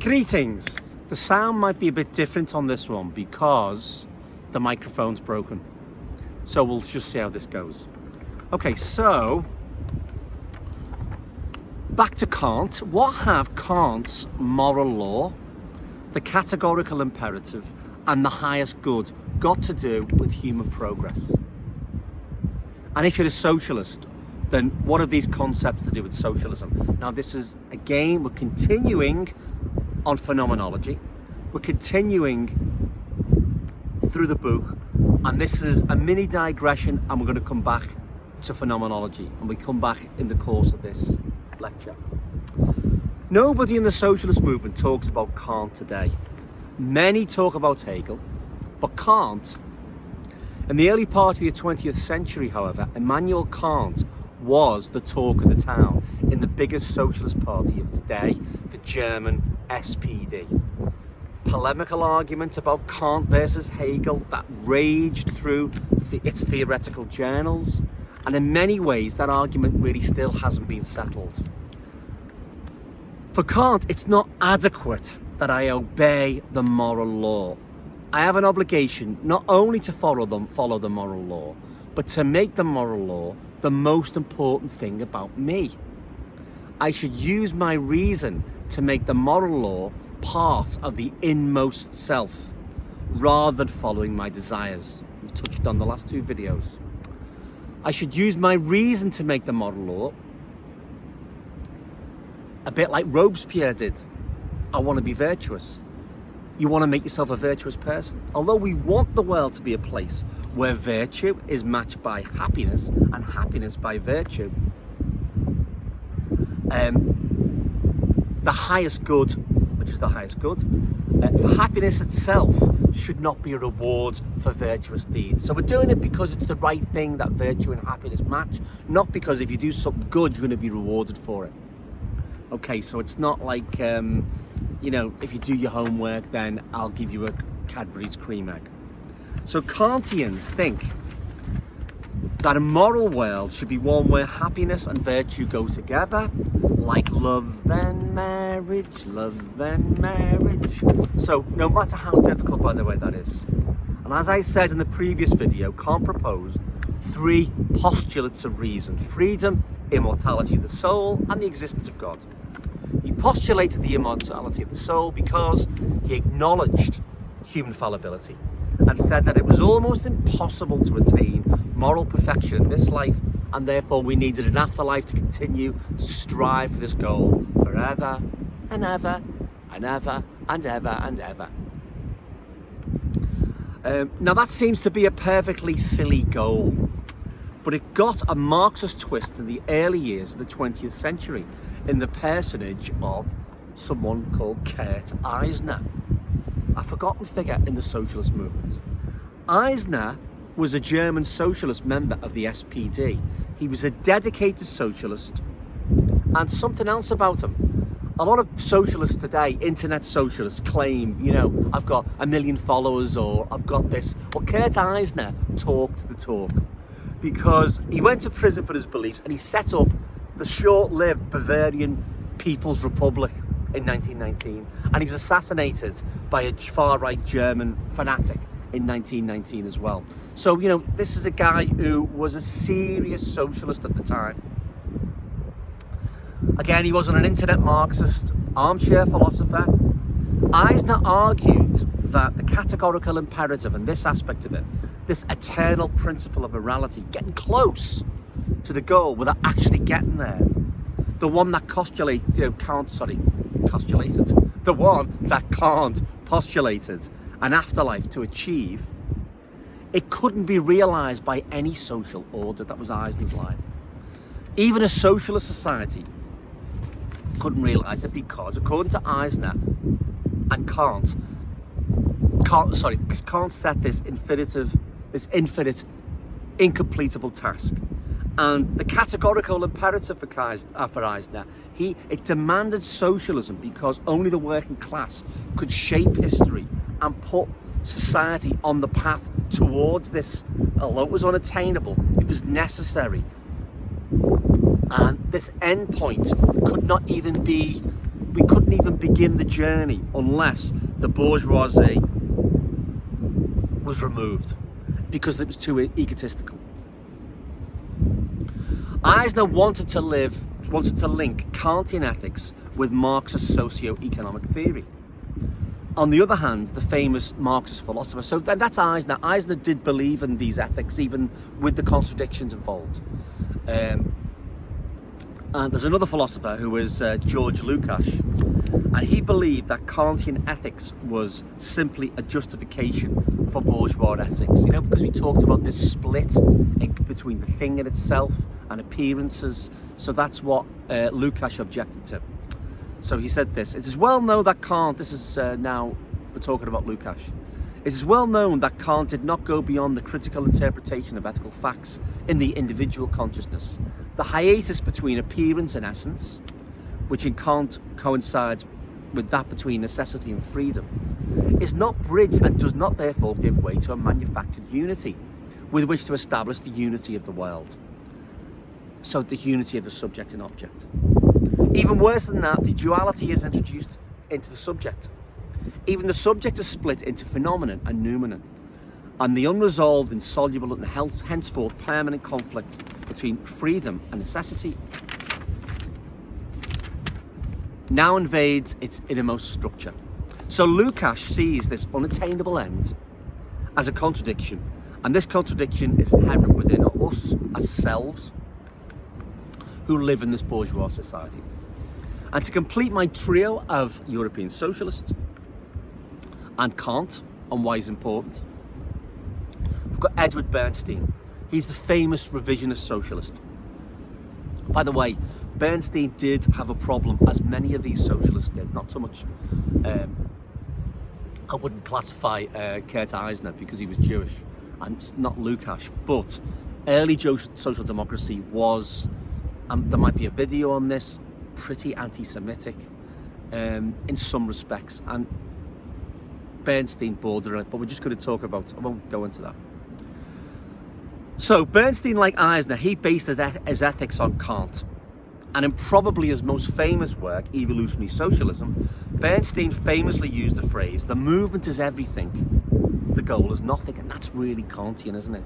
Greetings. The sound might be a bit different on this one because the microphone's broken. So we'll just see how this goes. Okay, so back to Kant. What have Kant's moral law, the categorical imperative, and the highest good got to do with human progress? And if you're a socialist, then what have these concepts to do with socialism? Now this is, again, we're continuing on phenomenology. We're continuing through the book, and this is a mini digression, and we're going to come back to phenomenology, and we come back in the course of this lecture. Nobody in the socialist movement talks about Kant today. Many talk about Hegel, but Kant, in the early part of the 20th century, however, Immanuel Kant was the talk of the town in the biggest socialist party of today, the German SPD. Polemical argument about Kant versus Hegel that raged through its theoretical journals, and in many ways that argument really still hasn't been settled. For Kant, it's not adequate that I obey the moral law. I have an obligation not only to follow the moral law, but to make the moral law the most important thing about me. I should use my reason to make the moral law part of the inmost self, rather than following my desires. We've touched on the last two videos. I should use my reason to make the moral law a bit like Robespierre did. I want to be virtuous. You want to make yourself a virtuous person. Although we want the world to be a place where virtue is matched by happiness and happiness by virtue, the highest good, which is the highest good, for happiness itself should not be a reward for virtuous deeds. So we're doing it because it's the right thing that virtue and happiness match, not because if you do something good, you're going to be rewarded for it. Okay, so it's not like, you know, if you do your homework, then I'll give you a Cadbury's cream egg. So Kantians think that a moral world should be one where happiness and virtue go together, like love and marriage, love and marriage. So no matter how difficult, by the way, that is. And as I said in the previous video, Kant proposed three postulates of reason: freedom, immortality of the soul, and the existence of God. He postulated the immortality of the soul because he acknowledged human fallibility and said that it was almost impossible to attain moral perfection in this life, and therefore we needed an afterlife to continue to strive for this goal forever and ever and ever and ever and ever. Now that seems to be a perfectly silly goal, but it got a Marxist twist in the early years of the 20th century in the personage of someone called Kurt Eisner, a forgotten figure in the socialist movement. Eisner was a German socialist member of the SPD. He was a dedicated socialist, and something else about him. A lot of socialists today, internet socialists, claim, you know, I've got 1 million followers or I've got this. Well, Kurt Eisner talked the talk because he went to prison for his beliefs and he set up the short-lived Bavarian People's Republic in 1919, and he was assassinated by a far-right German fanatic in 1919 as well. So, you know, this is a guy who was a serious socialist at the time. Again, he wasn't an internet Marxist, armchair philosopher. Eisner argued that the categorical imperative and this aspect of it, this eternal principle of morality, getting close to the goal without actually getting there, the one that Kant postulated an afterlife to achieve, it couldn't be realized by any social order. That was Eisner's line. Even a socialist society couldn't realize it because, according to Eisner and Kant set this infinite, incompletable task. And the categorical imperative for Eisner, it demanded socialism because only the working class could shape history and put society on the path towards this. Although it was unattainable, it was necessary. And this end point could not even be we couldn't even begin the journey unless the bourgeoisie was removed, because it was too egotistical. Eisner wanted to link Kantian ethics with Marxist socio-economic theory. On the other hand, the famous Marxist philosopher, so that's Eisner. Eisner did believe in these ethics, even with the contradictions involved. And there's another philosopher who is George Lukács, and he believed that Kantian ethics was simply a justification for bourgeois ethics. You know, because we talked about this split between the thing in itself and appearances. So that's what Lukács objected to. So he said this: it is well known that Kant, this is now we're talking about Lukács, it is well known that Kant did not go beyond the critical interpretation of ethical facts in the individual consciousness. The hiatus between appearance and essence, which in Kant coincides with that between necessity and freedom, is not bridged and does not therefore give way to a manufactured unity with which to establish the unity of the world. So the unity of the subject and object. Even worse than that, the duality is introduced into the subject. Even the subject is split into phenomenon and noumenon, and the unresolved, insoluble, and henceforth permanent conflict between freedom and necessity now invades its innermost structure. So Lukács sees this unattainable end as a contradiction, and this contradiction is inherent within us as selves who live in this bourgeois society. And to complete my trio of European socialists and Kant on why he's important, we've got Edward Bernstein. He's the famous revisionist socialist. By the way, Bernstein did have a problem, as many of these socialists did. Not so much, I wouldn't classify Kurt Eisner because he was Jewish, and it's not Lukács, but early social democracy was, there might be a video on this, pretty anti-Semitic in some respects, and Bernstein bordered it, but we're just going to talk about, I won't go into that. So Bernstein, like Eisner, he based his ethics on Kant, and in probably his most famous work, Evolutionary Socialism, Bernstein famously used the phrase, "the movement is everything, the goal is nothing," and that's really Kantian, isn't it?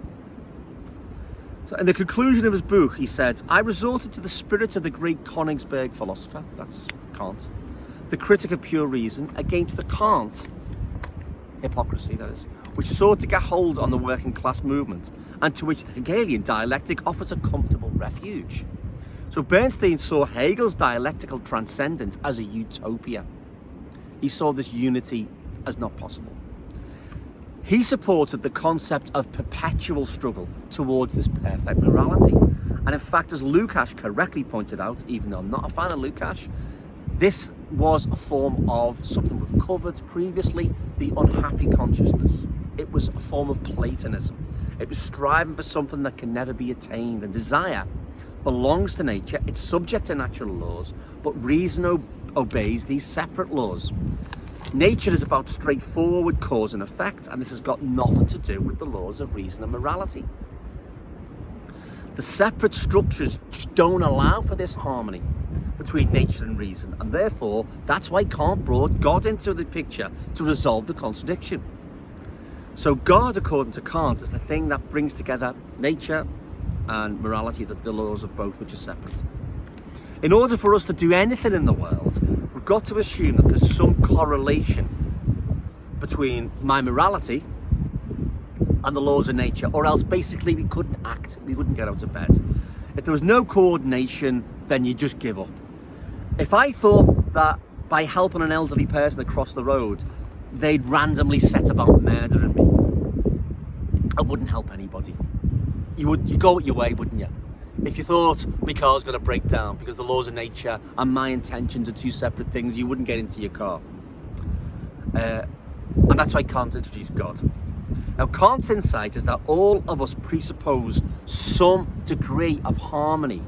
So in the conclusion of his book, he said, "I resorted to the spirit of the great Königsberg philosopher," that's Kant, "the critic of pure reason, against the Kant hypocrisy, that is, which sought to get hold on the working class movement, and to which the Hegelian dialectic offers a comfortable refuge." So Bernstein saw Hegel's dialectical transcendence as a utopia. He saw this unity as not possible. He supported the concept of perpetual struggle towards this perfect morality. And in fact, as Lukács correctly pointed out, even though I'm not a fan of Lukács, this was a form of something we've covered previously, the unhappy consciousness. It was a form of Platonism. It was striving for something that can never be attained, and desire belongs to nature. It's subject to natural laws, but reason obeys these separate laws. Nature is about straightforward cause and effect, and this has got nothing to do with the laws of reason and morality. The separate structures just don't allow for this harmony between nature and reason, and therefore that's why Kant brought God into the picture to resolve the contradiction. So God, according to Kant, is the thing that brings together nature and morality, the laws of both, which are separate. In order for us to do anything in the world, we've got to assume that there's some correlation between my morality and the laws of nature, or else basically we couldn't act, we wouldn't get out of bed. If there was no coordination, then you just give up. If I thought that by helping an elderly person across the road, they'd randomly set about murdering me, I wouldn't help anybody. You'd go your way, wouldn't you? If you thought my car's going to break down because the laws of nature and my intentions are two separate things, you wouldn't get into your car. And that's why Kant introduced God. Now, Kant's insight is that all of us presuppose some degree of harmony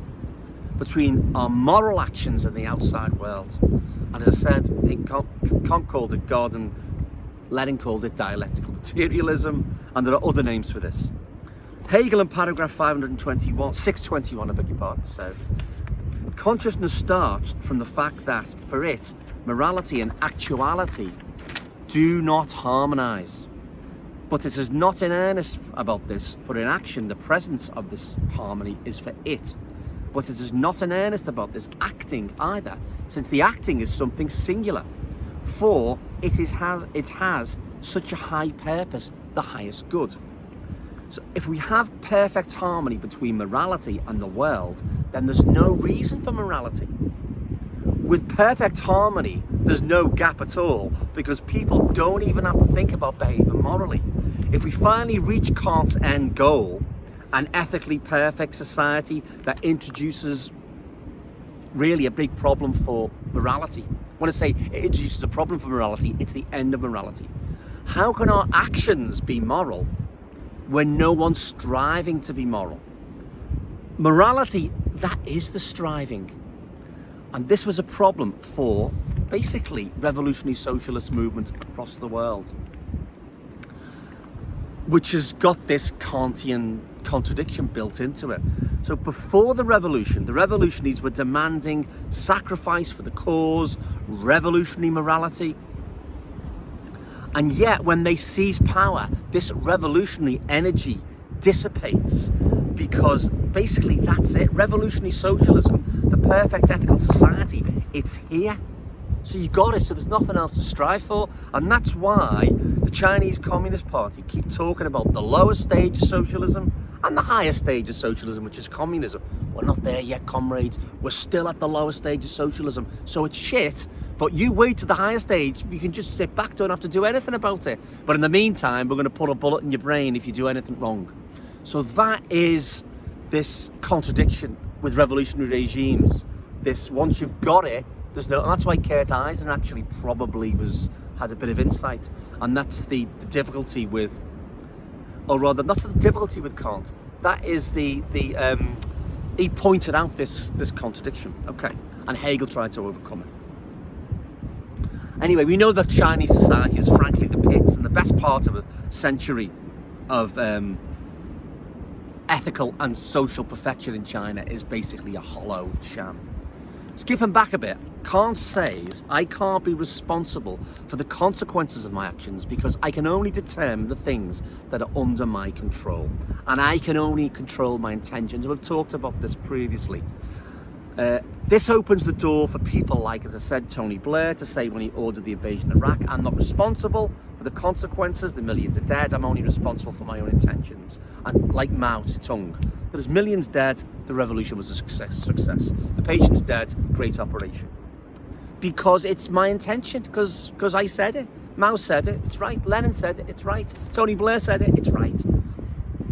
between our moral actions and the outside world. And as I said, Kant called it God, and Lenin called it dialectical materialism, and there are other names for this. Hegel in paragraph 621, I beg your pardon, says, Consciousness starts from the fact that for it, morality and actuality do not harmonize. But it is not in earnest about this, for in action the presence of this harmony is for it. But it is not in earnest about this acting either, since the acting is something singular. For it has such a high purpose, the highest good. So if we have perfect harmony between morality and the world, then there's no reason for morality. With perfect harmony, there's no gap at all, because people don't even have to think about behaving morally. If we finally reach Kant's end goal, an ethically perfect society that introduces really a big problem for morality. When I say it introduces a problem for morality, it's the end of morality. How can our actions be moral when no one's striving to be moral? Morality, that is the striving. And this was a problem for basically revolutionary socialist movements across the world, which has got this Kantian contradiction built into it. So before the revolutionaries were demanding sacrifice for the cause, revolutionary morality. And yet when they seize power, this revolutionary energy dissipates, because basically that's it. Revolutionary socialism, the perfect ethical society, it's here. So you got it, so there's nothing else to strive for. And that's why the Chinese Communist Party keep talking about the lower stage of socialism and the higher stage of socialism, which is communism. We're not there yet, comrades. We're still at the lower stage of socialism. So it's shit, but you wait to the higher stage, you can just sit back, don't have to do anything about it. But in the meantime, we're going to put a bullet in your brain if you do anything wrong. So that is this contradiction with revolutionary regimes. This, once you've got it, there's no, and that's why Kurt Eisner actually probably had a bit of insight. And that's the difficulty with, or rather, not the difficulty with Kant. That is he pointed out this contradiction, okay, and Hegel tried to overcome it. Anyway, we know that Chinese society is frankly the pits, and the best part of a century of ethical and social perfection in China is basically a hollow sham. Skipping back a bit, Kant says, I can't be responsible for the consequences of my actions because I can only determine the things that are under my control. And I can only control my intentions. We've talked about this previously. This opens the door for people like, as I said, Tony Blair to say when he ordered the invasion of Iraq, I'm not responsible for the consequences, the millions are dead, I'm only responsible for my own intentions. And like Mao Zedong, there's millions dead, the revolution was a success. The patient's dead, great operation. Because it's my intention, because I said it. Mao said it, it's right. Lenin said it, it's right. Tony Blair said it, it's right.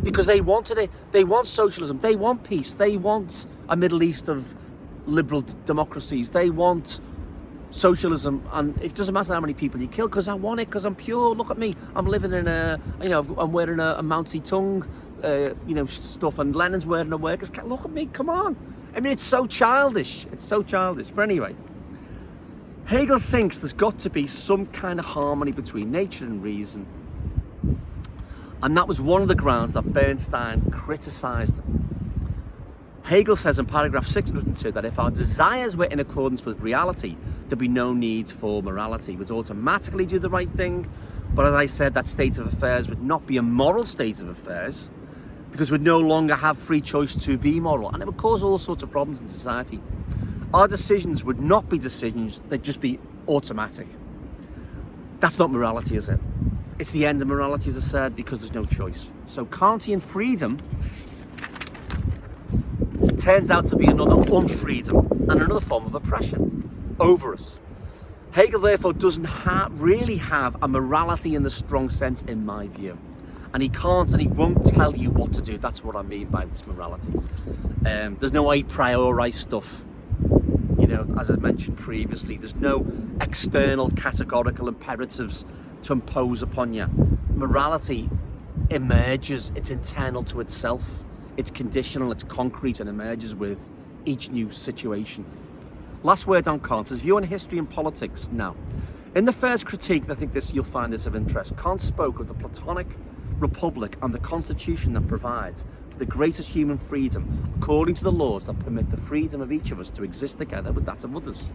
Because they wanted it. They want socialism, they want peace, they want a Middle East of liberal democracies, they want socialism, and it doesn't matter how many people you kill, because I want it, because I'm pure. Look at me, I'm living in I'm wearing a Mao Zedong stuff, and Lenin's wearing a workers' cap. Look at me, come on. I mean, it's so childish, but anyway, Hegel thinks there's got to be some kind of harmony between nature and reason, and that was one of the grounds that Bernstein criticised him. Hegel says in paragraph 602 that if our desires were in accordance with reality, there'd be no need for morality. We'd automatically do the right thing, but as I said, that state of affairs would not be a moral state of affairs, because we'd no longer have free choice to be moral, and it would cause all sorts of problems in society. Our decisions would not be decisions, they'd just be automatic. That's not morality, is it? It's the end of morality, as I said, because there's no choice. So Kantian freedom turns out to be another unfreedom and another form of oppression over us. Hegel therefore doesn't really have a morality in the strong sense, in my view, and he can't and he won't tell you what to do. That's what I mean by this morality. There's no a priori stuff, as I mentioned previously. There's no external categorical imperatives to impose upon you. Morality emerges, it's internal to itself. It's conditional, it's concrete, and emerges with each new situation. Last word on Kant, his view on history and politics. Now, in the first critique, I think you'll find this of interest. Kant spoke of the Platonic republic and the constitution that provides for the greatest human freedom according to the laws that permit the freedom of each of us to exist together with that of others.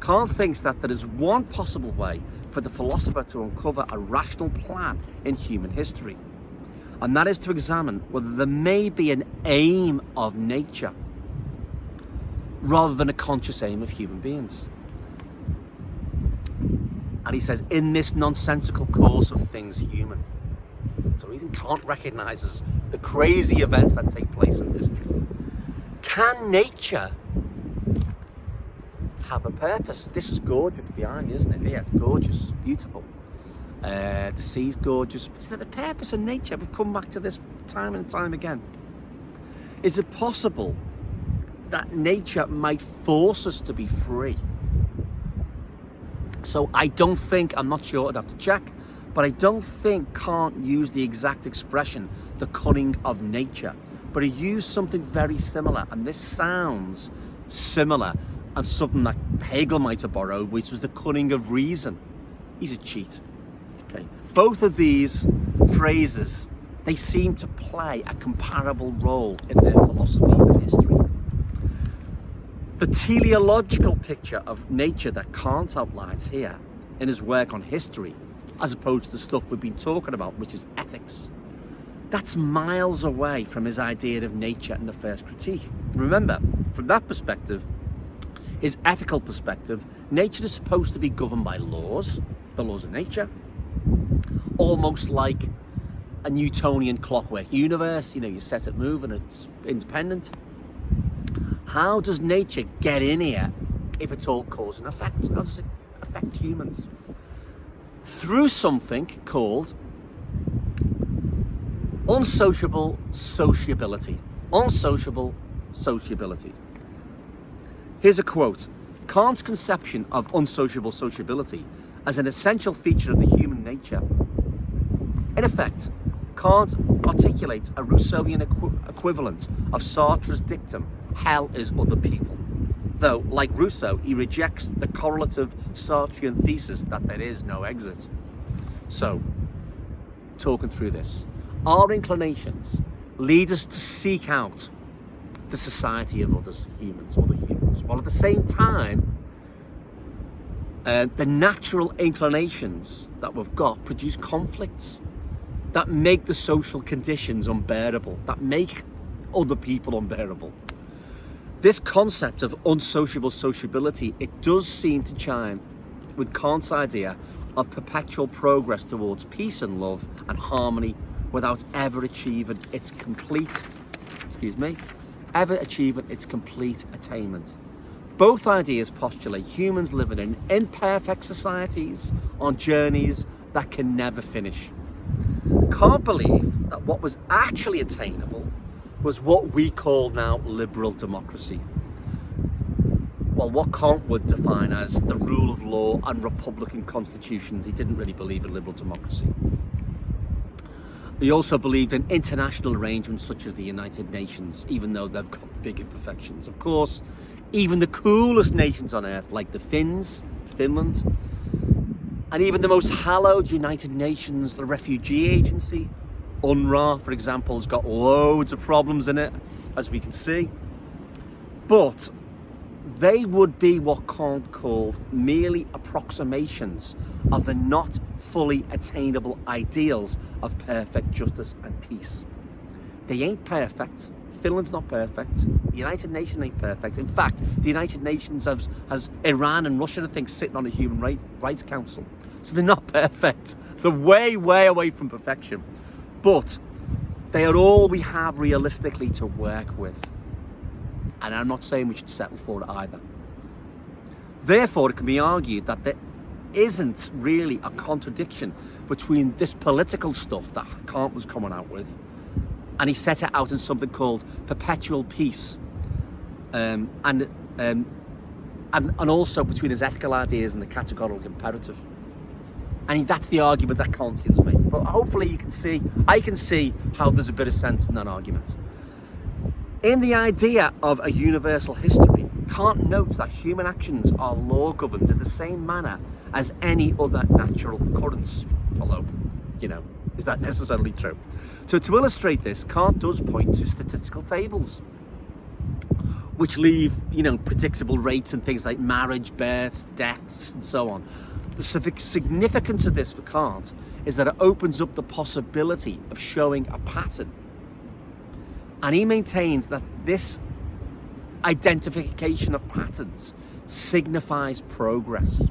Kant thinks that there is one possible way for the philosopher to uncover a rational plan in human history, and that is to examine whether there may be an aim of nature rather than a conscious aim of human beings. And he says, in this nonsensical course of things human. So even Kant recognizes the crazy events that take place in history. Can nature have a purpose? This is gorgeous behind, isn't it? Yeah, it's gorgeous, beautiful. The sea's gorgeous. Is there a purpose in nature? We've come back to this time and time again. Is it possible that nature might force us to be free? So I don't think, I'm not sure, I'd have to check, but I don't think Kant used the exact expression, the cunning of nature, but he used something very similar, and this sounds similar and something that Hegel might have borrowed, which was the cunning of reason. He's a cheat. Okay. Both of these phrases, they seem to play a comparable role in their philosophy of history. The teleological picture of nature that Kant outlines here in his work on history, as opposed to the stuff we've been talking about, which is ethics, that's miles away from his idea of nature in the first critique. Remember, from that perspective, his ethical perspective, nature is supposed to be governed by laws, the laws of nature, almost like a Newtonian clockwork universe. You know, you set it moving, it's independent. How does nature get in here if it's all cause and effect? How does it affect humans? Through something called unsociable sociability. Unsociable sociability. Here's a quote. Kant's conception of unsociable sociability as an essential feature of the human nature. In effect, Kant articulates a Rousseauian equivalent of Sartre's dictum, hell is other people. Though, like Rousseau, he rejects the correlative Sartrean thesis that there is no exit. So, talking through this, our inclinations lead us to seek out the society of other humans, while at the same time, the natural inclinations that we've got produce conflicts that make the social conditions unbearable, that make other people unbearable. This concept of unsociable sociability, it does seem to chime with Kant's idea of perpetual progress towards peace and love and harmony without ever achieving its complete attainment. Both ideas postulate humans living in imperfect societies on journeys that can never finish. Kant believed that what was actually attainable was what we call now liberal democracy. Well, what Kant would define as the rule of law and republican constitutions. He didn't really believe in liberal democracy. He also believed in international arrangements such as the United Nations, even though they've got big imperfections. Of course, even the coolest nations on earth, like the Finland, and even the most hallowed United Nations, the Refugee Agency, UNRWA, for example, has got loads of problems in it, as we can see. But they would be what Kant called merely approximations of the not fully attainable ideals of perfect justice and peace. They ain't perfect. Finland's not perfect. The United Nations ain't perfect. In fact, the United Nations has Iran and Russia, I think, sitting on a Human Rights Council. So they're not perfect. They're way, way away from perfection. But they are all we have realistically to work with. And I'm not saying we should settle for it either. Therefore, it can be argued that there isn't really a contradiction between this political stuff that Kant was coming out with, and he set it out in something called perpetual peace, and also between his ethical ideas and the categorical imperative. And that's the argument that Kantians make. But hopefully I can see how there's a bit of sense in that argument. In the idea of a universal history, Kant notes that human actions are law governed in the same manner as any other natural occurrence. Although, Is that necessarily true? So to illustrate this, Kant does point to statistical tables, which leave, predictable rates and things like marriage, births, deaths, and so on. The significance of this for Kant is that it opens up the possibility of showing a pattern. And he maintains that this identification of patterns signifies progress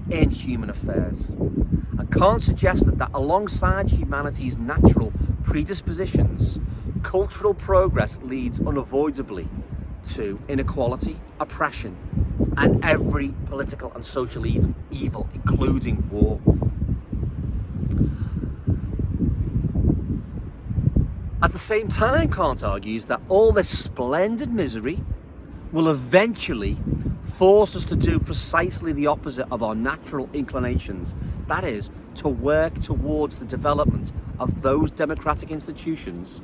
in human affairs. And Kant suggested that alongside humanity's natural predispositions, cultural progress leads unavoidably to inequality, oppression, and every political and social evil, including war. At the same time, Kant argues that all this splendid misery will eventually force us to do precisely the opposite of our natural inclinations. That is, to work towards the development of those democratic institutions.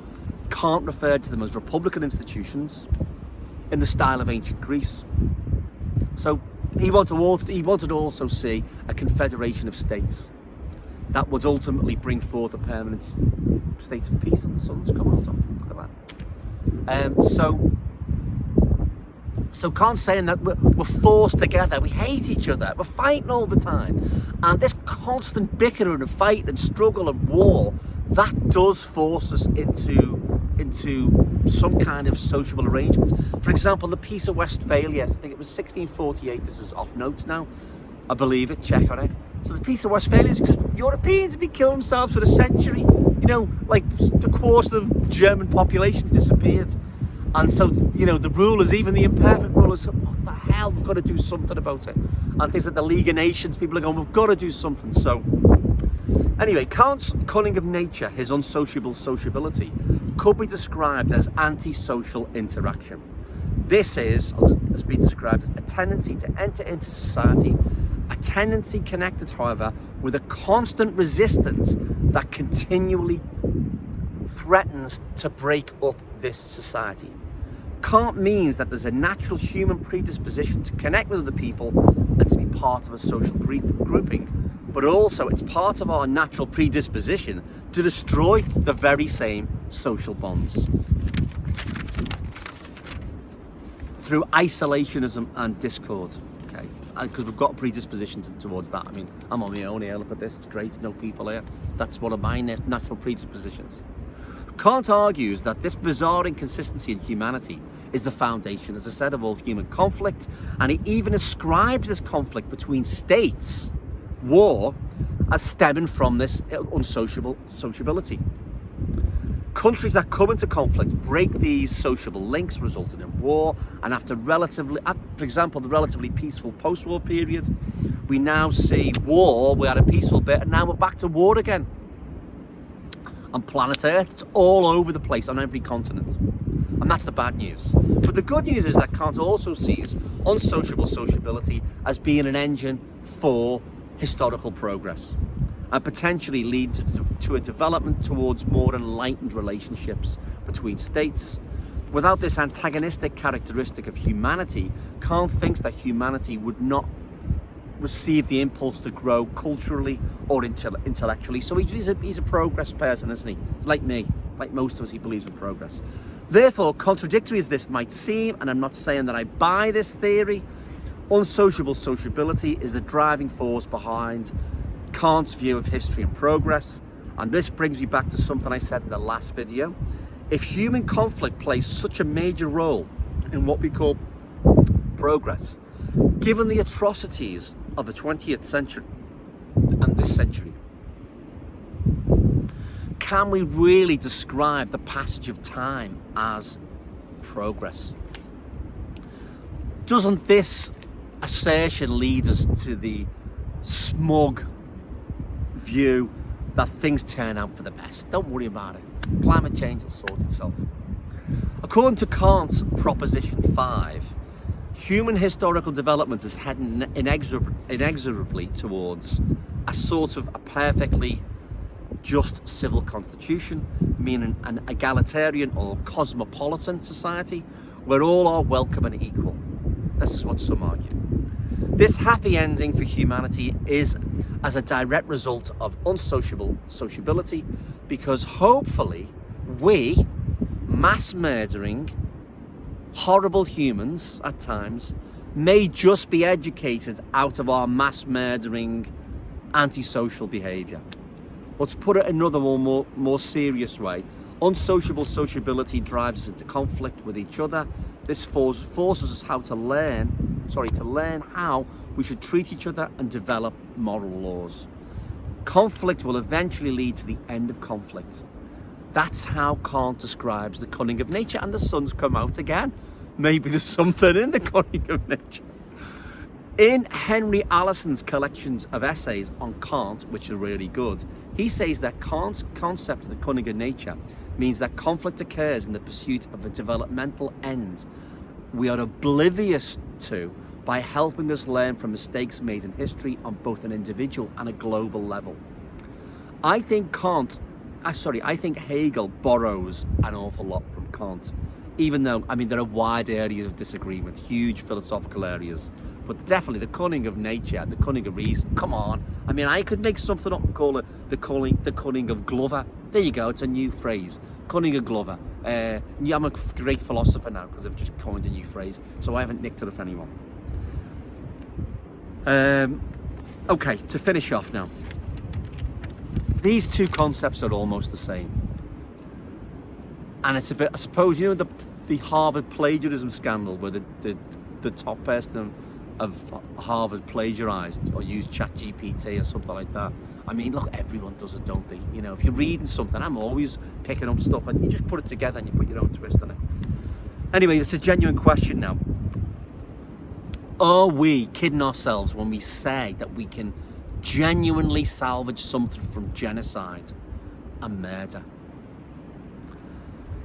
Kant referred to them as republican institutions in the style of ancient Greece. So he wanted to also see a confederation of states that would ultimately bring forth a permanent state of peace, and the sun's come out. Look at that. So Kant's saying that we're forced together, we hate each other, we're fighting all the time. And this constant bickering and fight and struggle and war, that does force us into some kind of sociable arrangements. For example, the Peace of Westphalia, I think it was 1648, this is off notes now, I believe it, check on it. So the Peace of Westphalia is because Europeans have been killing themselves for a century, like a quarter of the German population disappeared. And so, the rulers, even the imperfect rulers, said, what the hell, we've got to do something about it. And things like the League of Nations, people are going, we've got to do something. So, anyway, Kant's cunning of nature, his unsociable sociability, could be described as antisocial interaction. This is, as being described as a tendency to enter into society, a tendency connected, however, with a constant resistance that continually threatens to break up this society. Kant means that there's a natural human predisposition to connect with other people and to be part of a social grouping, but also it's part of our natural predisposition to destroy the very same social bonds through isolationism and discord. Okay, because we've got a predisposition towards that. I mean, I'm on my own here, look at this, it's great, no people here. That's one of my natural predispositions. Kant argues that this bizarre inconsistency in humanity is the foundation, as I said, of all human conflict, and he even ascribes this conflict between states, war, as stemming from this unsociable sociability. Countries that come into conflict break these sociable links, resulting in war, and after for example, the relatively peaceful post-war period, we now see war, we had a peaceful bit, and now we're back to war again. On planet Earth, it's all over the place on every continent. And that's the bad news. But the good news is that Kant also sees unsociable sociability as being an engine for historical progress and potentially lead to a development towards more enlightened relationships between states. Without this antagonistic characteristic of humanity, Kant thinks that humanity would not receive the impulse to grow culturally or intellectually. So he's a progress person, isn't he? Like me, like most of us, he believes in progress. Therefore, contradictory as this might seem, and I'm not saying that I buy this theory, unsociable sociability is the driving force behind Kant's view of history and progress. And this brings me back to something I said in the last video. If human conflict plays such a major role in what we call progress, given the atrocities of the 20th century and this century, can we really describe the passage of time as progress? Doesn't this assertion lead us to the smug view that things turn out for the best? Don't worry about it. Climate change will sort itself. According to Kant's Proposition 5, human historical development is heading inexorably towards a sort of a perfectly just civil constitution, meaning an egalitarian or cosmopolitan society where all are welcome and equal. This is what some argue. This happy ending for humanity is as a direct result of unsociable sociability, because hopefully we, mass murdering, horrible humans at times, may just be educated out of our mass murdering antisocial behaviour. Let's put it another one more serious way. Unsociable sociability drives us into conflict with each other. This forces us to learn how we should treat each other and develop moral laws. Conflict will eventually lead to the end of conflict. That's how Kant describes the cunning of nature, and the sun's come out again. Maybe there's something in the cunning of nature. In Henry Allison's collections of essays on Kant, which are really good, he says that Kant's concept of the cunning of nature means that conflict occurs in the pursuit of a developmental end we are oblivious to by helping us learn from mistakes made in history on both an individual and a global level. I think Hegel borrows an awful lot from Kant, even though, there are wide areas of disagreement, huge philosophical areas. But definitely the cunning of nature, the cunning of reason, come on. I could make something up and call it the cunning of Glover. There you go, it's a new phrase. Cunning of Glover. I'm a great philosopher now because I've just coined a new phrase, so I haven't nicked it off anyone. Okay, to finish off now. These two concepts are almost the same. And it's a bit, I suppose, the Harvard plagiarism scandal where the top person of Harvard plagiarized or used ChatGPT or something like that. Look, everyone does it, don't they? If you're reading something, I'm always picking up stuff and you just put it together and you put your own twist on it. Anyway, it's a genuine question now. Are we kidding ourselves when we say that we can genuinely salvage something from genocide and murder?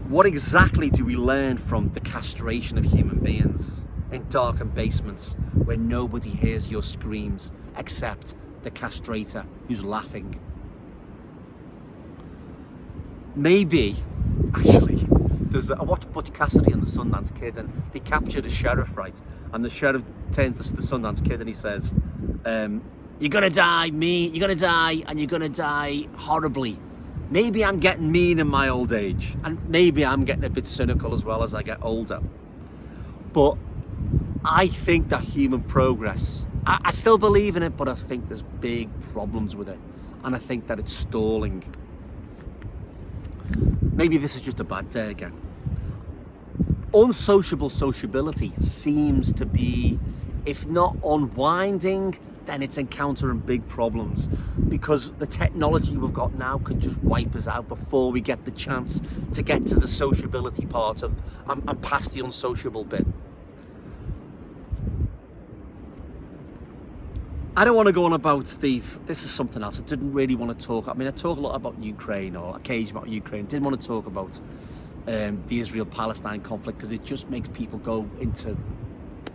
What exactly do we learn from the castration of human beings in darkened basements where nobody hears your screams except the castrator who's laughing? Maybe, actually, I watched Butch Cassidy and the Sundance Kid, and they captured a sheriff, right? And the sheriff turns to the Sundance Kid and he says, you're gonna die, and you're gonna die horribly. Maybe I'm getting mean in my old age, and maybe I'm getting a bit cynical as well as I get older. But I think that human progress, I still believe in it, but I think there's big problems with it. And I think that it's stalling. Maybe this is just a bad day again. Unsociable sociability seems to be, if not unwinding, then it's encountering big problems, because the technology we've got now could just wipe us out before we get the chance to get to the sociability part of and past the unsociable bit. I don't want to go on about this is something else. I didn't really want to talk. I talk a lot about Ukraine, or occasionally about Ukraine. Didn't want to talk about the Israel-Palestine conflict because it just makes people go into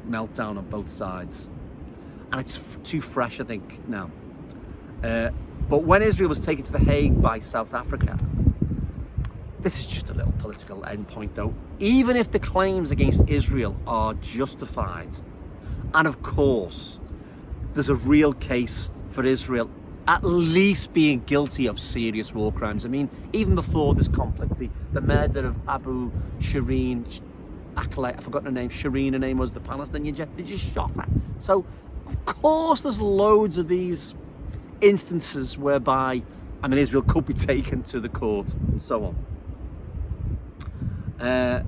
meltdown on both sides. And it's too fresh, I think, now. But when Israel was taken to The Hague by South Africa, this is just a little political endpoint though. Even if the claims against Israel are justified, and of course, there's a real case for Israel at least being guilty of serious war crimes. Even before this conflict, the murder of Abu Shireen, I've forgotten her name, Shireen, her name was, the Palestinian jet, they just shot her. So, of course, there's loads of these instances whereby, Israel could be taken to the court and so on.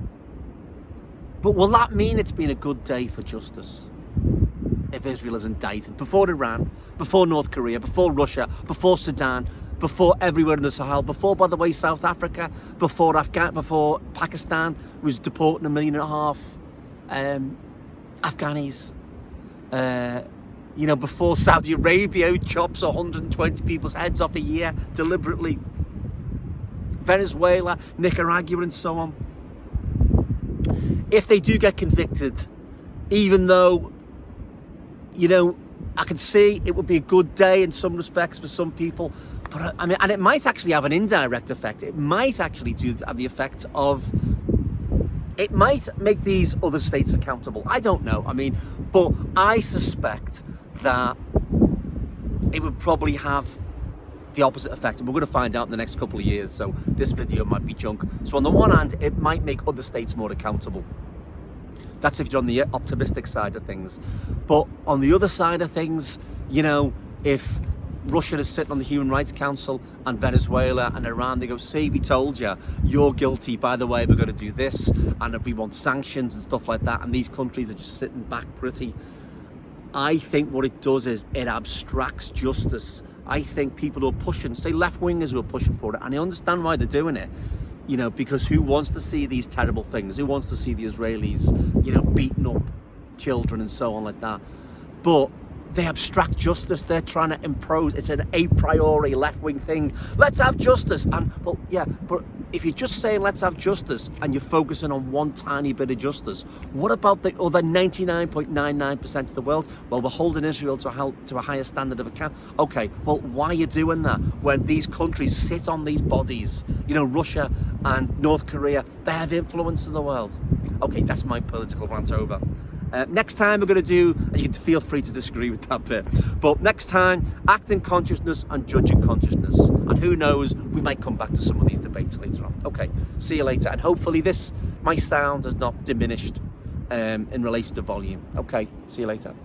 But will that mean it's been a good day for justice? If Israel is indicted before Iran, before North Korea, before Russia, before Sudan, before everywhere in the Sahel, before, by the way, South Africa, before Pakistan was deporting 1.5 million Afghanis, before Saudi Arabia chops 120 people's heads off a year deliberately, Venezuela, Nicaragua, and so on. If they do get convicted, even though I can see it would be a good day in some respects for some people, but and it might actually have an indirect effect. It might actually have the effect of It might make these other states accountable. I don't know. I mean, but I suspect that it would probably have the opposite effect, and we're going to find out in the next couple of years. So this video might be junk. So on the one hand, it might make other states more accountable. That's if you're on the optimistic side of things. But on the other side of things, you know, if Russia is sitting on the Human Rights Council and Venezuela and Iran, they go, see, we told you, you're guilty. By the way, we're going to do this, and we want sanctions and stuff like that. And these countries are just sitting back pretty. I think what it does is it abstracts justice. I think people who are pushing, say left-wingers who are pushing for it, and I understand why they're doing it, you know, because who wants to see these terrible things? Who wants to see the Israelis, you know, beating up children and so on like that? But they abstract justice. They're trying to impose, it's an a priori left-wing thing. Let's have justice. And, well, yeah, but if you're just saying let's have justice and you're focusing on one tiny bit of justice, what about the other 99.99% of the world? Well, we're holding Israel to a higher standard of account. Okay, well, why are you doing that when these countries sit on these bodies? You know, Russia and North Korea, they have influence in the world. Okay, that's my political rant over. Next time we're going to do, and you can feel free to disagree with that bit, but next time, acting consciousness and judging consciousness. And who knows, we might come back to some of these debates later on. Okay, see you later. And hopefully my sound has not diminished in relation to volume. Okay, see you later.